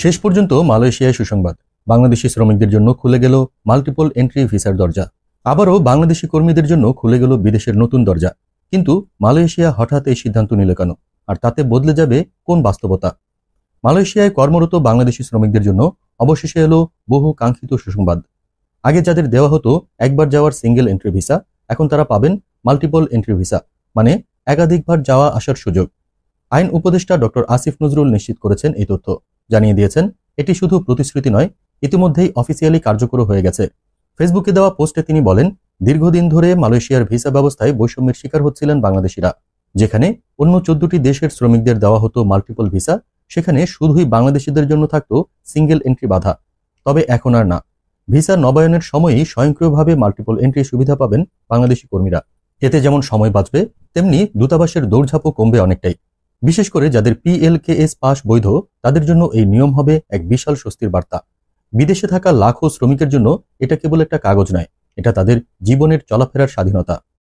শেষ পর্যন্ত মালয়েশিয়ায় সুসংবাদ, বাংলাদেশি শ্রমিকদের জন্য খুলে গেল মাল্টিপল এন্ট্রি ভিসার দরজা। আবারও বাংলাদেশি কর্মীদের জন্য খুলে গেল বিদেশের নতুন দরজা। কিন্তু মালয়েশিয়া হঠাৎ এই সিদ্ধান্ত নিল কেন, আর তাতে বদলে যাবে কোন বাস্তবতা? মালয়েশিয়ায় কর্মরত বাংলাদেশি শ্রমিকদের জন্য অবশেষে এলো বহু কাঙ্ক্ষিত সুসংবাদ। আগে যাদের দেওয়া হতো একবার যাওয়ার সিঙ্গেল এন্ট্রি ভিসা, এখন তারা পাবেন মাল্টিপল এন্ট্রি ভিসা, মানে একাধিকবার যাওয়া আসার সুযোগ। আইন উপদেষ্টা ডক্টর আসিফ নজরুল নিশ্চিত করেছেন এই তথ্য। জানিয়ে দিয়েছেন এটি শুধু প্রতিশ্রুতি নয়, ইতিমধ্যেই অফিসিয়ালি কার্যকর হয়ে গেছে। ফেসবুকে দেওয়া পোস্টে তিনি বলেন, দীর্ঘদিন ধরে মালয়েশিয়ার ভিসা ব্যবস্থায় বৈষম্যের শিকার হচ্ছিলেন বাংলাদেশিরা। যেখানে অন্য 14টি দেশের শ্রমিকদের দেওয়া হতো মাল্টিপল ভিসা, সেখানে শুধুই বাংলাদেশিদের জন্য থাকতো সিঙ্গেল এন্ট্রি বাধা। তবে এখন আর না, ভিসা নবায়নের সময়ই স্বয়ংক্রিয়ভাবে মাল্টিপল এন্ট্রি সুবিধা পাবেন বাংলাদেশি কর্মীরা। এতে যেমন সময় বাঁচবে, তেমনি দূতাবাসের দৌড়ঝাঁপও কমবে অনেকটাই। বিশেষ করে যাদের PLKS পাস বৈধ, তাদের জন্য এই নিয়ম হবে এক বিশাল স্বস্তির বার্তা। বিদেশে থাকা লাখো শ্রমিকের জন্য এটা কেবল একটা কাগজ নয়, এটা তাদের জীবনের চলাফেরার স্বাধীনতা।